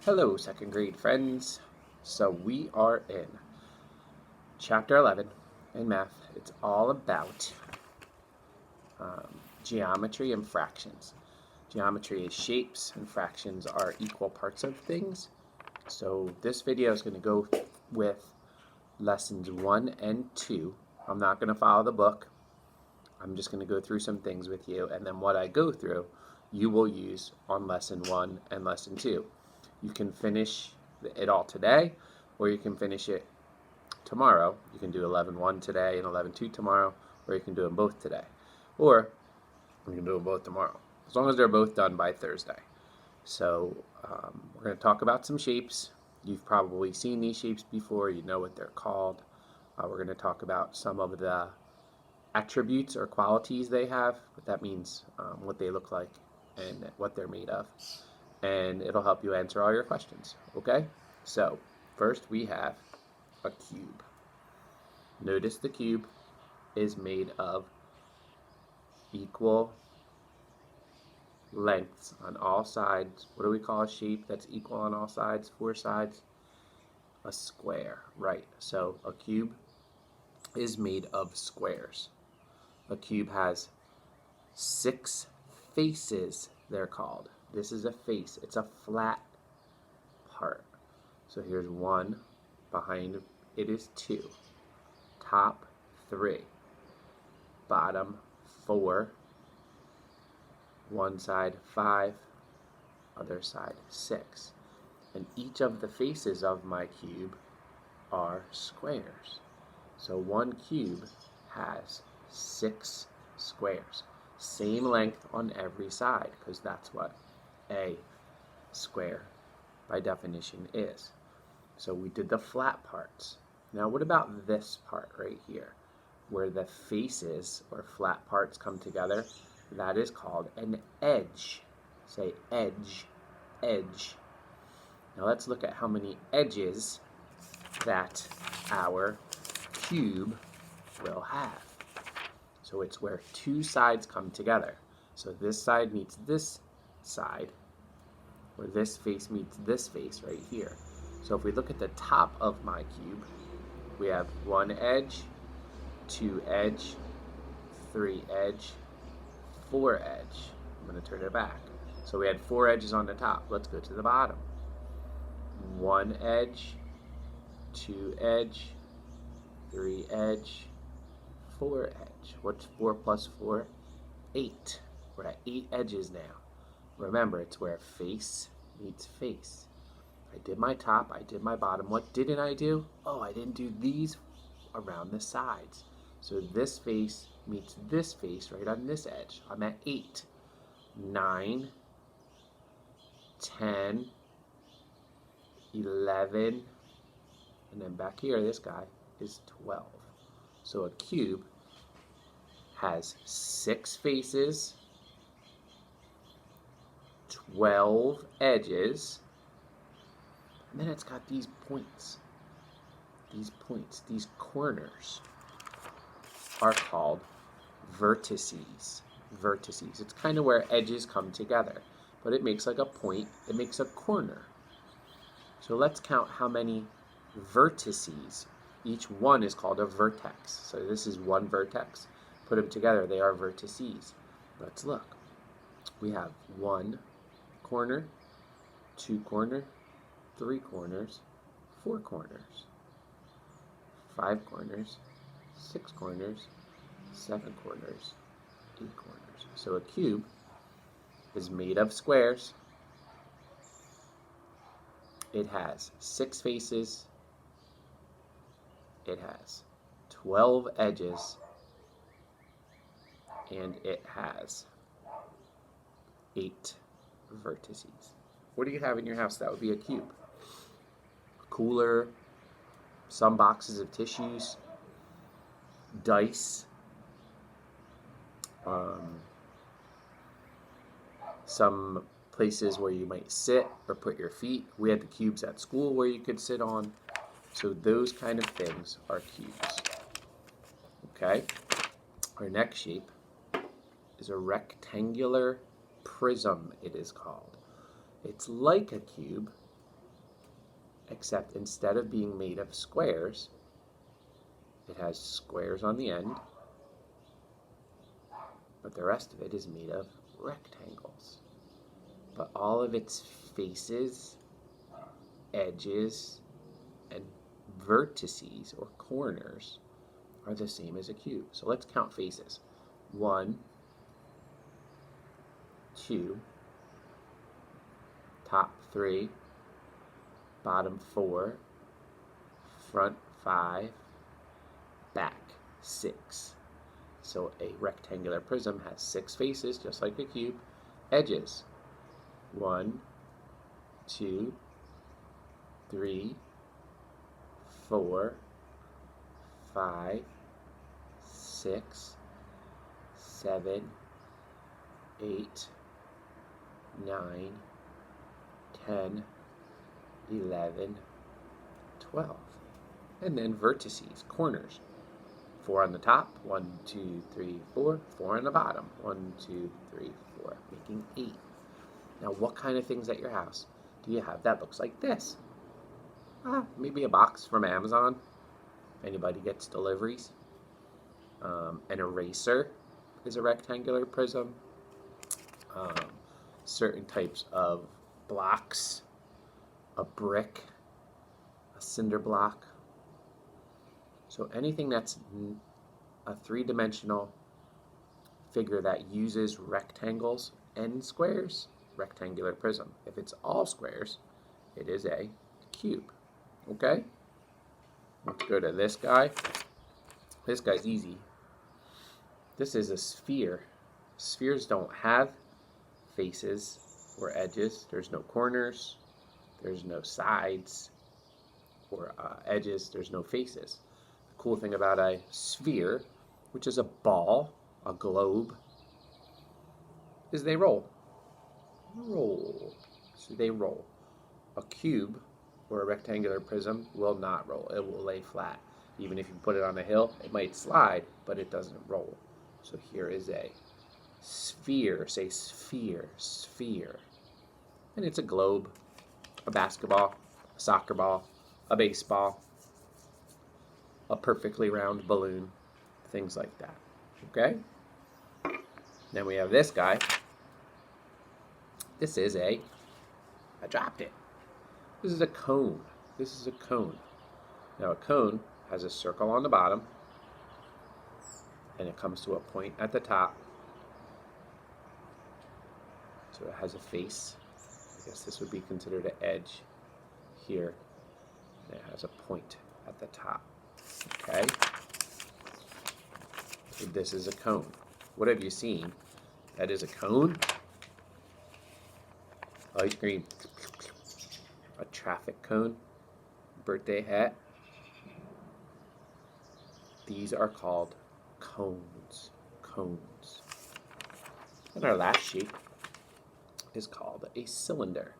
Hello, second grade friends. So we are in chapter 11 in math. It's all about geometry and fractions. Geometry is shapes and fractions are equal parts of things. So this video is going to go with lessons 1 and 2. I'm not going to follow the book. I'm just going to go through some things with you, and then what I go through you will use on lesson 1 and lesson 2. You can finish it all today, or you can finish it tomorrow. You can do 11.1 today and 11.2 tomorrow, or you can do them both today. Or you can do them both tomorrow, as long as they're both done by Thursday. So we're going to talk about some shapes. You've probably seen these shapes before. You know what they're called. We're going to talk about some of the attributes or qualities they have, what that means, what they look like, and what they're made of. And it'll help you answer all your questions, okay? So, first we have a cube. Notice the cube is made of equal lengths on all sides. What do we call a shape that's equal on all sides? 4 sides? A square, right. So, a cube is made of squares. A cube has 6 faces, they're called. This is a face. It's a flat part. So here's 1. Behind it is 2. Top 3. Bottom 4. One side 5. Other side 6. And each of the faces of my cube are squares. So one cube has 6 squares. Same length on every side, because that's what a square by definition is. So we did the flat parts. Now what about this part right here, where the faces or flat parts come together? That is called an edge. Say edge, edge. Now let's look at how many edges that our cube will have. So it's where 2 sides come together. So this side meets this side, where this face meets this face right here. So if we look at the top of my cube, we have 1 edge, 2 edge, 3 edge, 4 edge. I'm going to turn it back. So we had 4 edges on the top. Let's go to the bottom. 1 edge, 2 edge, 3 edge, 4 edge. What's 4 plus 4? 8. We're at 8 edges now. Remember, it's where face meets face. I did my top, I did my bottom. What didn't I do? Oh, I didn't do these around the sides. So this face meets this face right on this edge. I'm at 8. 9, 10, 11, and then back here, this guy is 12. So a cube has 6 faces, 12 edges, and then it's got these points. These corners are called vertices. Vertices. It's kind of where edges come together, but it makes like a point. It makes a corner. So let's count how many vertices. Each one is called a vertex. So this is one vertex. Put them together, they are vertices. Let's look. We have 1 corner, 2 corner, 3 corners, 4 corners, 5 corners, 6 corners, 7 corners, 8 corners. So a cube is made of squares. It has 6 faces. It has 12 edges. And it has 8 vertices. What do you have in your house that would be a cube? A cooler, some boxes of tissues, dice, some places where you might sit or put your feet. We had the cubes at school where you could sit on. So those kind of things are cubes. Okay? Our next shape is a rectangular prism, it is called. It's like a cube, except instead of being made of squares, it has squares on the end, but the rest of it is made of rectangles. But all of its faces, edges, and vertices or corners are the same as a cube. So let's count faces. 1, 2, top 3, bottom 4, front 5, back 6. So a rectangular prism has 6 faces, just like a cube. Edges: 1, 2, 3, 4, 5, 6, 7, 8, 9, 10, 11, 12. And then vertices, corners. 4 on the top, 1, 2, 3, 4. 4 on the bottom, 1, 2, 3, 4, making 8. Now, what kind of things at your house do you have that looks like this? Maybe a box from Amazon. Anybody gets deliveries. An eraser is a rectangular prism. Certain types of blocks, a brick, a cinder block. So anything that's a three-dimensional figure that uses rectangles and squares, rectangular prism. If it's all squares, it is a cube. Okay? Let's go to this guy. This guy's easy. This is a sphere. Spheres don't have faces or edges. There's no corners. There's no sides or edges. There's no faces. The cool thing about a sphere, which is a ball, a globe, is they roll. Roll. So they roll. A cube or a rectangular prism will not roll. It will lay flat. Even if you put it on a hill, it might slide, but it doesn't roll. So here is a sphere. Say sphere, sphere. And it's a globe, a basketball, a soccer ball, a baseball, a perfectly round balloon, things like that. Okay? Then we have this guy. This is I dropped it. This is a cone. This is a cone. Now a cone has a circle on the bottom, and it comes to a point at the top. So it has a face. I guess this would be considered an edge here. And it has a point at the top. Okay? So this is a cone. What have you seen? That is a cone. Ice cream. A traffic cone. Birthday hat. These are called cones. Cones. And our last shape is called a cylinder.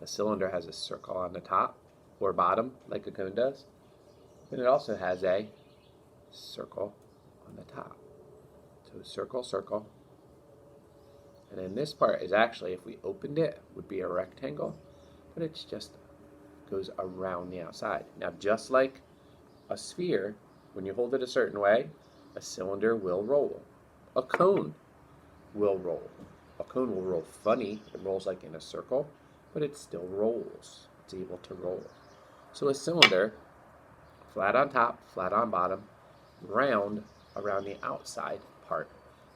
A cylinder has a circle on the top or bottom, like a cone does. And it also has a circle on the top. So circle, circle. And then this part is actually, if we opened it, would be a rectangle, but it's just goes around the outside. Now, just like a sphere, when you hold it a certain way, a cylinder will roll. A cone will roll. A cone will roll funny. It rolls like in a circle, but it still rolls. It's able to roll. So a cylinder, flat on top, flat on bottom, round around the outside part.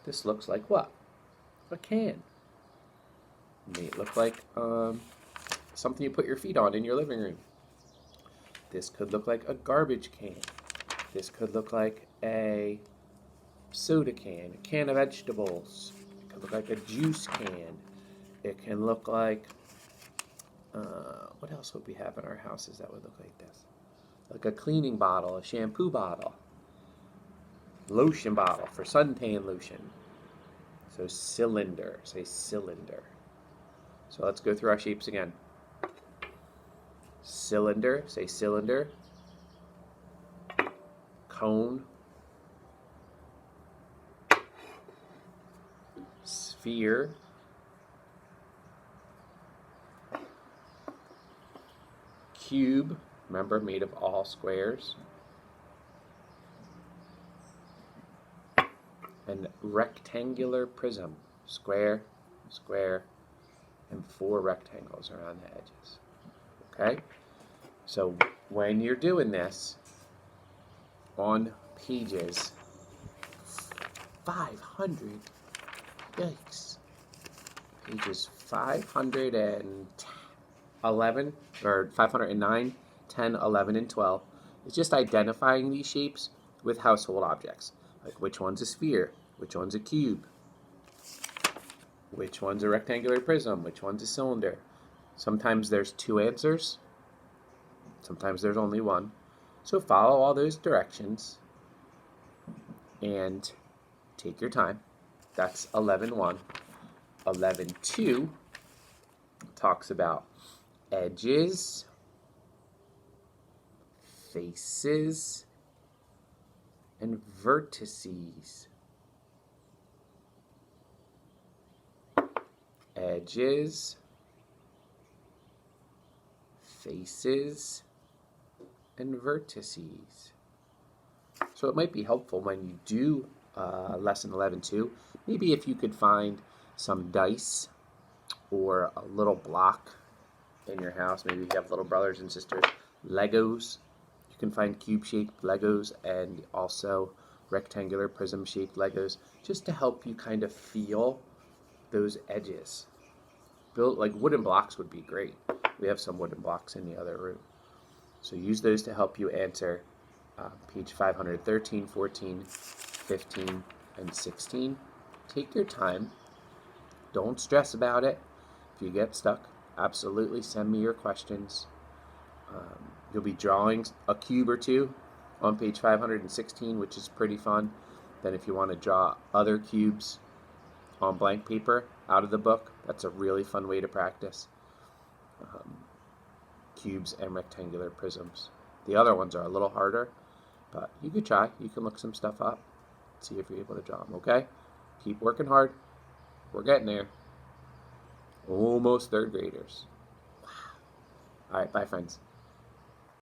This looks like what? A can. It may look like something you put your feet on in your living room. This could look like a garbage can. This could look like a soda can, a can of vegetables. It could look like a juice can. It can look like, what else would we have in our houses that would look like this? Like a cleaning bottle, a shampoo bottle, lotion bottle for suntan lotion. So cylinder, say cylinder. So let's go through our shapes again. Cylinder, say cylinder. Cone. Sphere. cube, remember, made of all squares. And rectangular prism, square, square, and 4 rectangles around the edges. Okay? So when you're doing this on pages 500, yikes, pages 511 or 509, 10, 11, and 12, it's just identifying these shapes with household objects. Like which one's a sphere, which one's a cube, which one's a rectangular prism, which one's a cylinder. Sometimes there's 2 answers, sometimes there's only one. So follow all those directions and take your time. That's 11.1. 11.2 talks about edges, faces, and vertices. Edges, faces, and vertices. So it might be helpful when you do lesson 11.2, maybe if you could find some dice or a little block in your house, maybe you have little brothers and sisters, Legos. You can find cube-shaped Legos and also rectangular prism-shaped Legos, just to help you kind of feel those edges. Build like wooden blocks would be great. We have some wooden blocks in the other room. So use those to help you answer page 513, 14, 15, and 16. Take your time. Don't stress about it. If you get stuck, absolutely send me your questions. You'll be drawing a cube or two on page 516, which is pretty fun. Then if you want to draw other cubes on blank paper out of the book, that's a really fun way to practice. Cubes and rectangular prisms. The other ones are a little harder, but you could try. You can look some stuff up, see if you're able to draw them, okay? Keep working hard. We're getting there. Almost 3rd graders. Wow. All right, bye, friends.